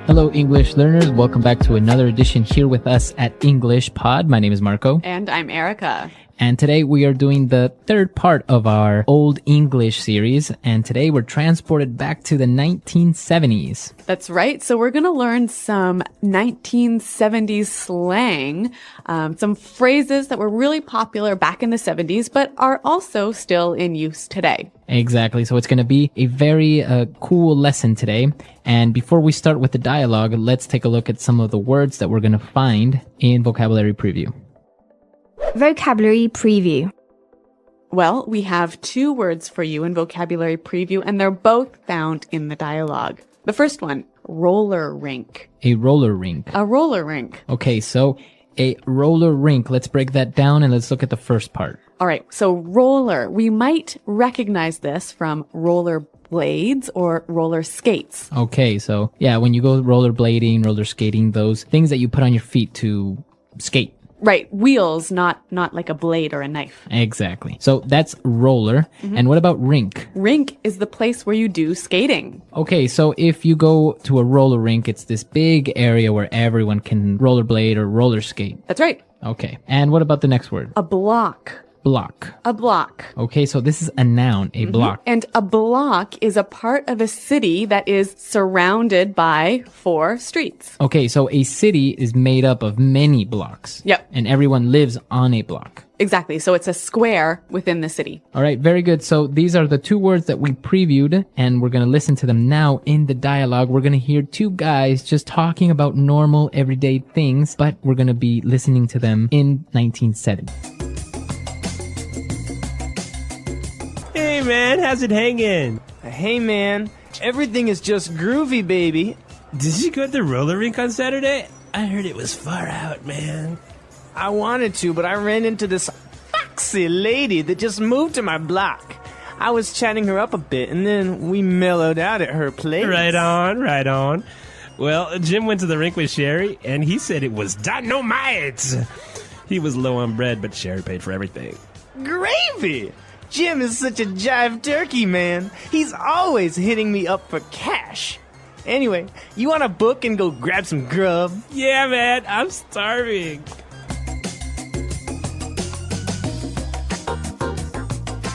Hello, English learners. Welcome back to another edition here with us at English Pod. My name is Marco. And I'm Erica. And today we are doing the third part of our Old English series. And today we're transported back to the 1970s. That's right. So we're going to learn some 1970s slang, some phrases that were really popular back in the 70s, but are also still in use today. Exactly. So it's going to be a very cool lesson today. And before we start with the dialogue, let's take a look at some of the words that we're going to find in Vocabulary Preview. Vocabulary Preview. Well, we have two words for you in Vocabulary Preview, and they're both found in the dialogue. The first one, roller rink. A roller rink. A roller rink. Okay, so a roller rink. Let's break that down and let's look at the first part. All right, so roller. We might recognize this from roller blades or roller skates. Okay, so yeah, when you go rollerblading, roller skating, those things that you put on your feet to skate. Right, wheels, not like a blade or a knife. Exactly. So that's roller. And what about rink? Rink is the place where you do skating. Okay, so if you go to a roller rink, it's this big area where everyone can rollerblade or roller skate. That's right. Okay. And what about the next word? A block. Block. A block. Okay, so this is a noun, a block. And a block is a part of a city that is surrounded by 4 streets. Okay, so a city is made up of many blocks. Yep. And everyone lives on a block. Exactly. So it's a square within the city. All right, very good. So these are the two words that we previewed, and we're going to listen to them now in the dialogue. We're going to hear two guys just talking about normal, everyday things, but we're going to be listening to them in 1970. Hey man, how's it hanging? Hey man, everything is just groovy, baby. Did you go to the roller rink on Saturday? I heard it was far out, man. I wanted to, but I ran into this foxy lady that just moved to my block. I was chatting her up a bit, and then we mellowed out at her place. Right on, right on. Well, Jim went to the rink with Sherry, and he said it was dynamite. He was low on bread, but Sherry paid for everything. Gravy! Jim is such a jive turkey, man. He's always hitting me up for cash. Anyway, you want to book and go grab some grub? Yeah, man, I'm starving.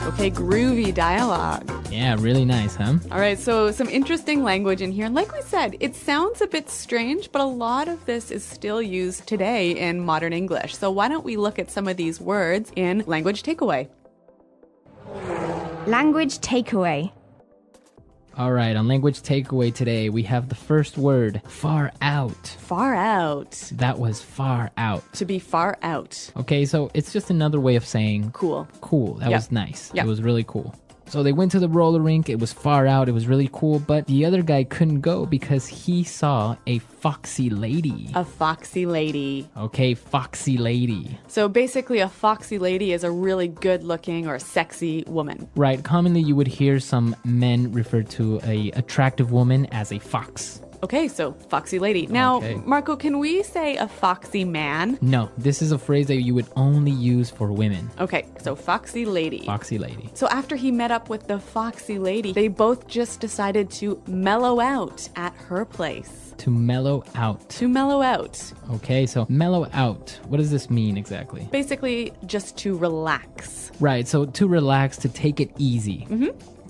Okay, groovy dialogue. Yeah, really nice, huh? All right, so some interesting language in here. And like we said, it sounds a bit strange, but a lot of this is still used today in modern English. So why don't we look at some of these words in Language Takeaway? Language Takeaway. All right, on Language Takeaway today, we have the first word, far out. Far out. That was far out. To be far out. Okay, so it's just another way of saying Cool. cool. That Yep. was nice. Yep. It was really cool. So they went to the roller rink. It was far out. It was really cool. But the other guy couldn't go because he saw a foxy lady. A foxy lady. Okay, foxy lady. So basically, a foxy lady is a really good looking or sexy woman. Right. Commonly, you would hear some men refer to a attractive woman as a fox. Okay, so foxy lady. Now, Okay. Marco, can we say a foxy man? No, this is a phrase that you would only use for women. Okay, so foxy lady. Foxy lady. So after he met up with the foxy lady, they both just decided to mellow out at her place. To mellow out. To mellow out. Okay, so mellow out. What does this mean exactly? Basically, just to relax. Right, so to relax, to take it easy.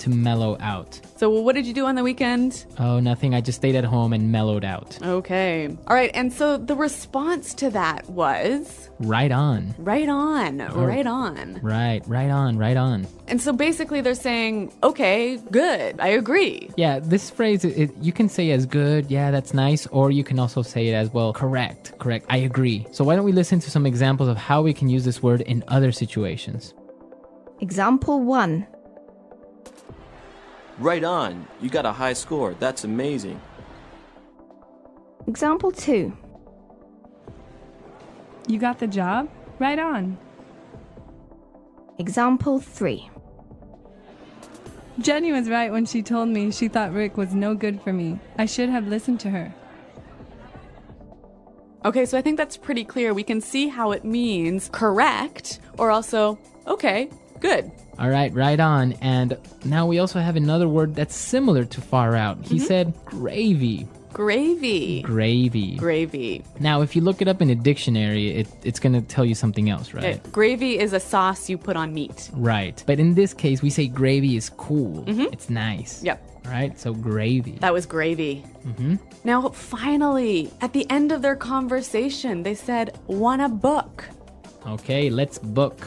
To mellow out. So what did you do on the weekend? Oh, nothing. I just stayed at home and mellowed out. Okay. All right, and so the response to that was... Right on. Right on, right on. Right on, right on. And so basically they're saying, okay, good, I agree. Yeah, this phrase, you can say as good, yeah, that's nice, or you can also say it as, well, correct, I agree. So why don't we listen to some examples of how we can use this word in other situations? Example 1. Right on. You got a high score. That's amazing. Example 2. You got the job? Right on. Example 3. Jenny was right when she told me she thought Rick was no good for me. I should have listened to her. Okay, so I think that's pretty clear. We can see how it means correct or also, okay, good. All right, right on. And now we also have another word that's similar to far out. He said gravy. Gravy. Gravy. Gravy. Now, if you look it up in a dictionary, it's going to tell you something else, right? Gravy is a sauce you put on meat. Right. But in this case, we say gravy is cool. It's nice. Yep. Right? So gravy. That was gravy. Now, finally, at the end of their conversation, they said, wanna book. Okay, let's book.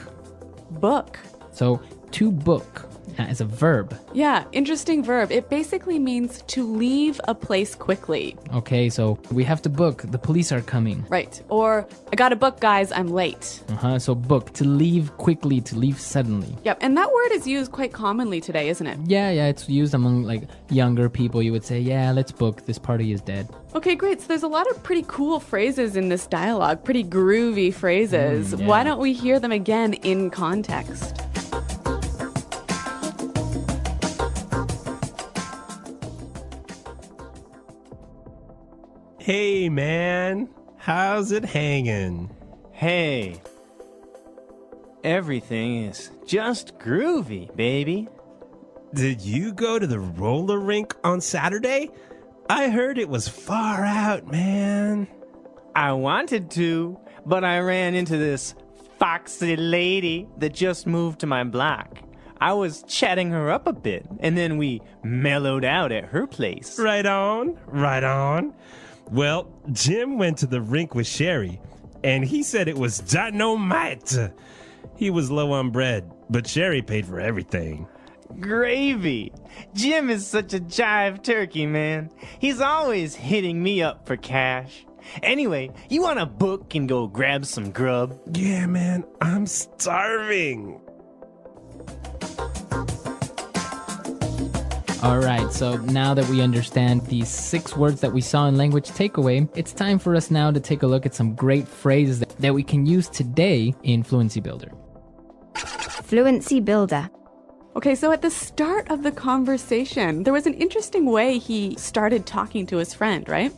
Book. So to book is a verb. Yeah, interesting verb. It basically means to leave a place quickly. Okay, so we have to book. The police are coming. Right. Or, I gotta book, guys, I'm late. So book, to leave quickly, to leave suddenly. Yep, and that word is used quite commonly today, isn't it? Yeah, it's used among like younger people. You would say, yeah, let's book. This party is dead. Okay, great. So there's a lot of pretty cool phrases in this dialogue, pretty groovy phrases. Yeah. Why don't we hear them again in context? Hey, man. How's it hanging? Hey. Everything is just groovy, baby. Did you go to the roller rink on Saturday? I heard it was far out, man. I wanted to, but I ran into this foxy lady that just moved to my block. I was chatting her up a bit, and then we mellowed out at her place. Right on, right on. Well, Jim went to the rink with Sherry, and he said it was dynamite. He was low on bread, but Sherry paid for everything. Gravy. Jim is such a jive turkey, man. He's always hitting me up for cash. Anyway, you want to book and go grab some grub? Yeah, man, I'm starving. All right, so now that we understand these 6 words that we saw in Language Takeaway, it's time for us now to take a look at some great phrases that we can use today in Fluency Builder. Fluency Builder. Okay, so at the start of the conversation, there was an interesting way he started talking to his friend, right?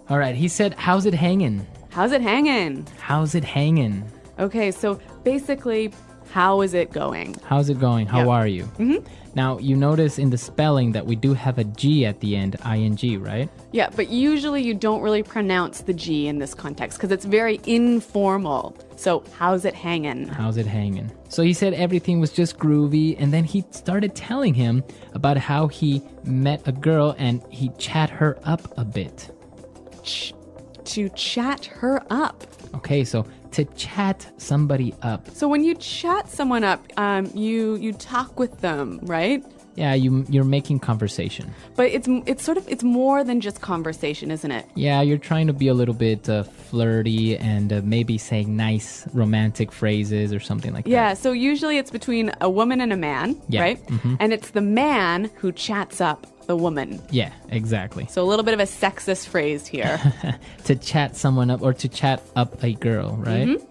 All right, he said, how's it hanging? How's it hanging? How's it hanging? Okay, so basically, how is it going? How's it going? How Yep. are you? Now, you notice in the spelling that we do have a G at the end, ing, right? Yeah, but usually you don't really pronounce the G in this context because it's very informal. So, how's it hanging? How's it hanging? So he said everything was just groovy, and then he started telling him about how he met a girl and he chat her up a bit. To chat her up. Okay, so to chat somebody up. So when you chat someone up, you talk with them, right? Yeah, you're making conversation. But it's more than just conversation, isn't it? Yeah, you're trying to be a little bit flirty and maybe saying nice romantic phrases or something like Yeah, that. so usually it's between a woman and a man, Yeah, right? And it's the man who chats up the woman. Yeah, exactly. So a little bit of a sexist phrase here. To chat someone up or to chat up a girl, right?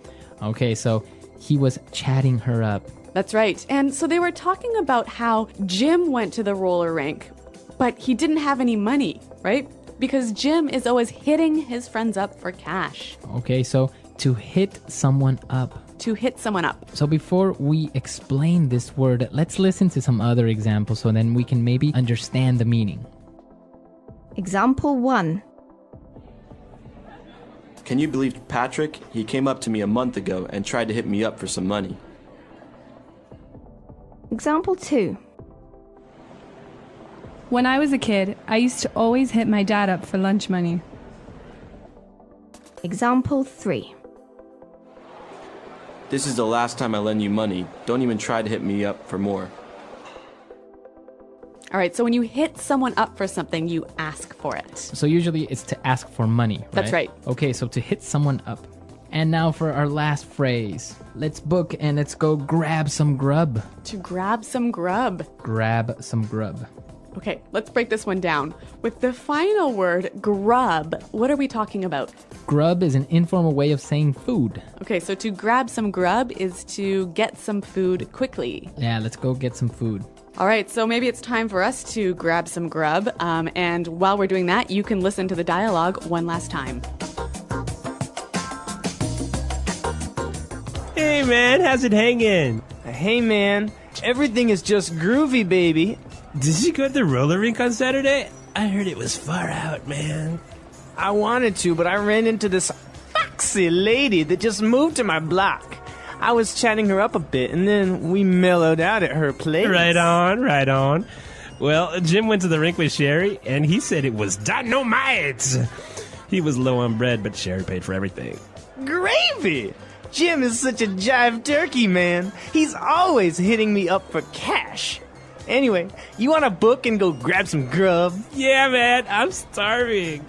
Okay, so he was chatting her up. That's right. And so they were talking about how Jim went to the roller rink, but he didn't have any money, right? Because Jim is always hitting his friends up for cash. Okay, so to hit someone up. To hit someone up. So before we explain this word, let's listen to some other examples so then we can maybe understand the meaning. Example 1. Can you believe Patrick? He came up to me a month ago and tried to hit me up for some money. Example 2. When I was a kid, I used to always hit my dad up for lunch money. Example 3. This is the last time I lend you money. Don't even try to hit me up for more. All right, so when you hit someone up for something, you ask for it. So usually it's to ask for money, right? That's right. Okay, so to hit someone up. And now for our last phrase. Let's book and let's go grab some grub. To grab some grub. Grab some grub. Okay, let's break this one down. With the final word, grub, what are we talking about? Grub is an informal way of saying food. Okay, so to grab some grub is to get some food quickly. Yeah, let's go get some food. All right, so maybe it's time for us to grab some grub. And while we're doing that, you can listen to the dialogue one last time. Hey, man, how's it hanging? Hey, man. Everything is just groovy, baby. Did you go to the roller rink on Saturday? I heard it was far out, man. I wanted to, but I ran into this foxy lady that just moved to my block. I was chatting her up a bit, and then we mellowed out at her place. Right on, right on. Well, Jim went to the rink with Sherry, and he said it was dynamite. He was low on bread, but Sherry paid for everything. Gravy! Jim is such a jive turkey, man. He's always hitting me up for cash. Anyway, you want to book and go grab some grub? Yeah, man, I'm starving.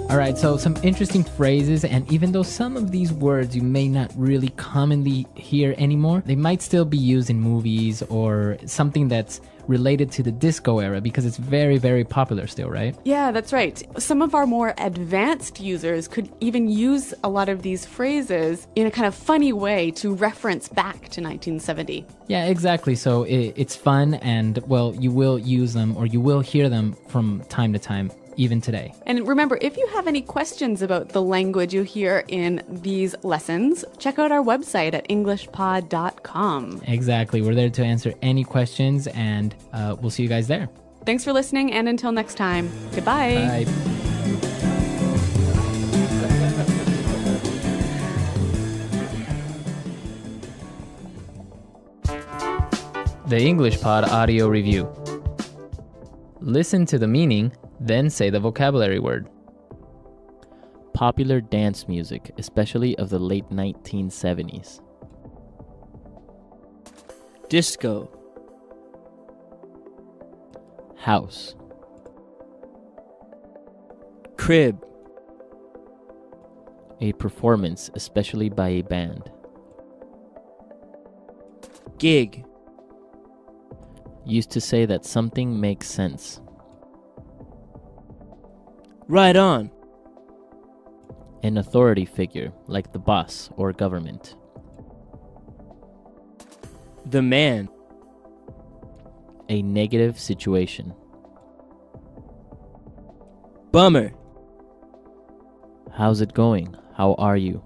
All right, so some interesting phrases, and even though some of these words you may not really commonly hear anymore, they might still be used in movies or something that's related to the disco era because it's very, very popular still, right? Yeah, that's right. Some of our more advanced users could even use a lot of these phrases in a kind of funny way to reference back to 1970. Yeah, exactly. So it's fun, and, well, you will use them or you will hear them from time to time, even today. And remember, if you have any questions about the language you hear in these lessons, check out our website at englishpod.com. Exactly. We're there to answer any questions, and we'll see you guys there. Thanks for listening, and until next time, goodbye. Bye. The English Pod Audio Review. Listen to the meaning, then say the vocabulary word. Popular dance music, especially of the late 1970s. Disco. House. Crib. A performance, especially by a band. Gig. Used to say that something makes sense. Right on. An authority figure, like the boss or government. The man. A negative situation. Bummer. How's it going? How are you?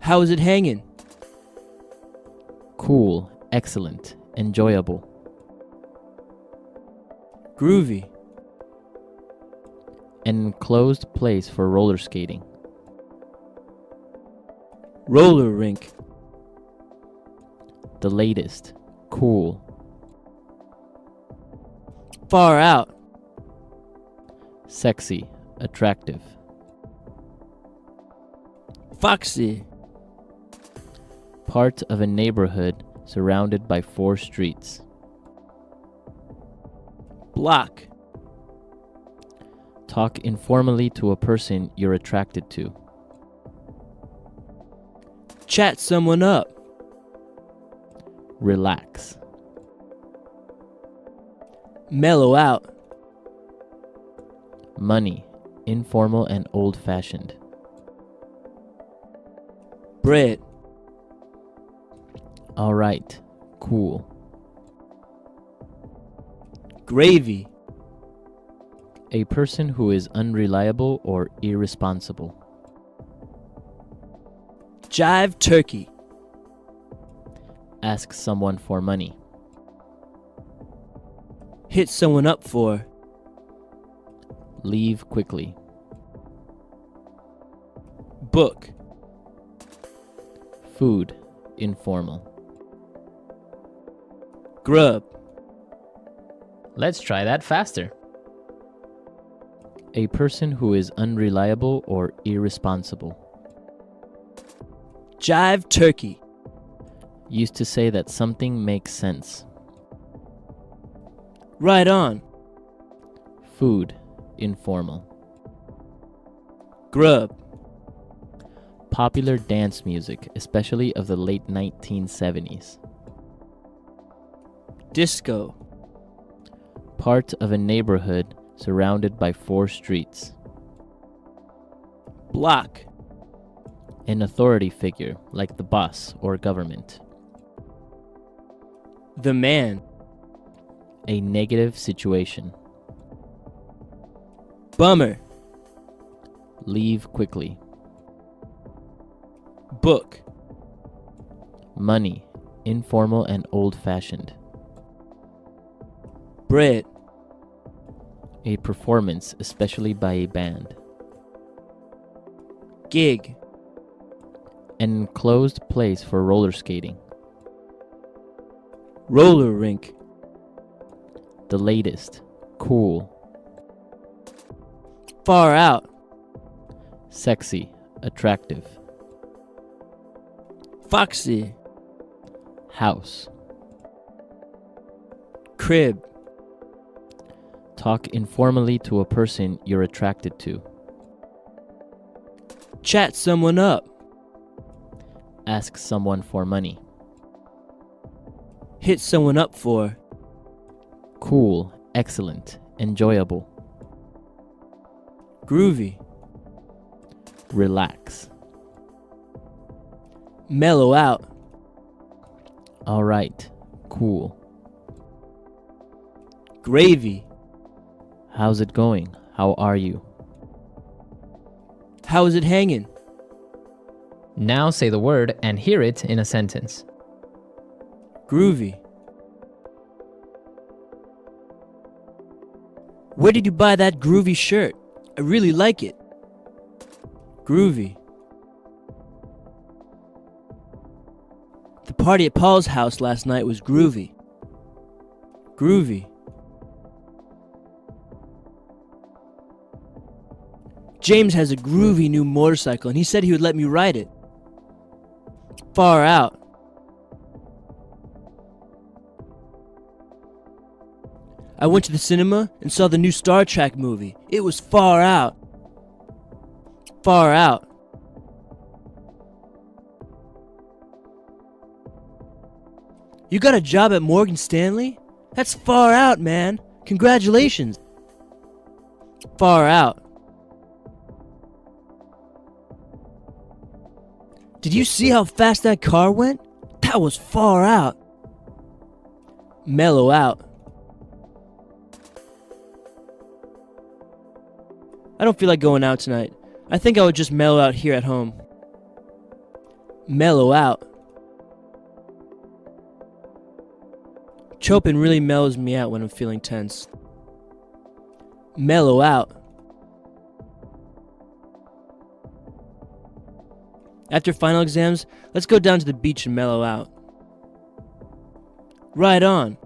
How is it hanging? Cool, excellent, enjoyable. Groovy. An enclosed place for roller skating. Roller rink. The latest, cool. Far out. Sexy, attractive. Foxy. Part of a neighborhood surrounded by 4 streets. Block. Talk informally to a person you're attracted to. Chat someone up. Relax. Mellow out. Money, informal and old-fashioned. Bread. All right, cool. Gravy. A person who is unreliable or irresponsible. Jive turkey. Ask someone for money. Hit someone up for. Leave quickly. Book. Food, informal. Grub. Let's try that faster. A person who is unreliable or irresponsible. Jive turkey. Used to say that something makes sense. Right on. Food, informal. Grub. Popular dance music, especially of the late 1970s. Disco. Part of a neighborhood surrounded by 4 streets. Block. An authority figure, like the boss or government. The man. A negative situation. Bummer. Leave quickly. Book. Money, informal and old-fashioned. Bread. A performance, especially by a band. Gig. An enclosed place for roller skating. Roller rink. The latest. Cool. Far out. Sexy. Attractive. Foxy. House. Crib. Talk informally to a person you're attracted to. Chat someone up. Ask someone for money. Hit someone up for. Cool. Excellent. Enjoyable. Groovy. Relax. Mellow out. All right. Cool. Gravy. How's it going? How are you? How is it hanging? Now say the word and hear it in a sentence. Groovy. Where did you buy that groovy shirt? I really like it. Groovy. The party at Paul's house last night was groovy. Groovy. James has a groovy new motorcycle and he said he would let me ride it. Far out. I went to the cinema and saw the new Star Trek movie. It was far out. Far out. You got a job at Morgan Stanley? That's far out, man. Congratulations. Far out. Did you see how fast that car went? That was far out. Mellow out. I don't feel like going out tonight. I think I would just mellow out here at home. Mellow out. Chopin really mellows me out when I'm feeling tense. Mellow out. After final exams, let's go down to the beach and mellow out. Right on.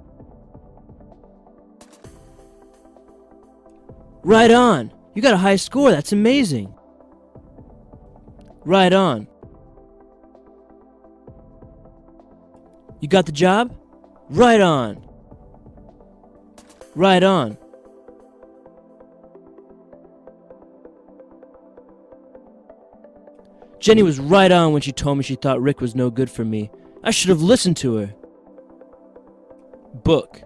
Right on. You got a high score. That's amazing. Right on. You got the job? Right on. Right on. Jenny was right on when she told me she thought Rick was no good for me. I should have listened to her. Book.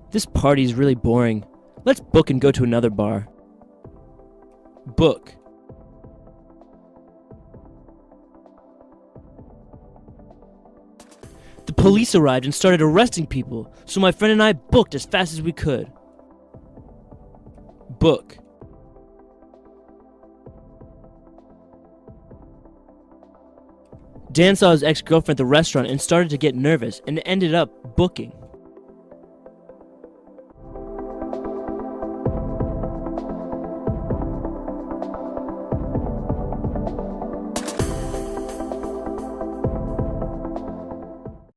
This party is really boring. Let's book and go to another bar. Book. The police arrived and started arresting people, so my friend and I booked as fast as we could. Book. Dan saw his ex-girlfriend at the restaurant and started to get nervous and ended up booking.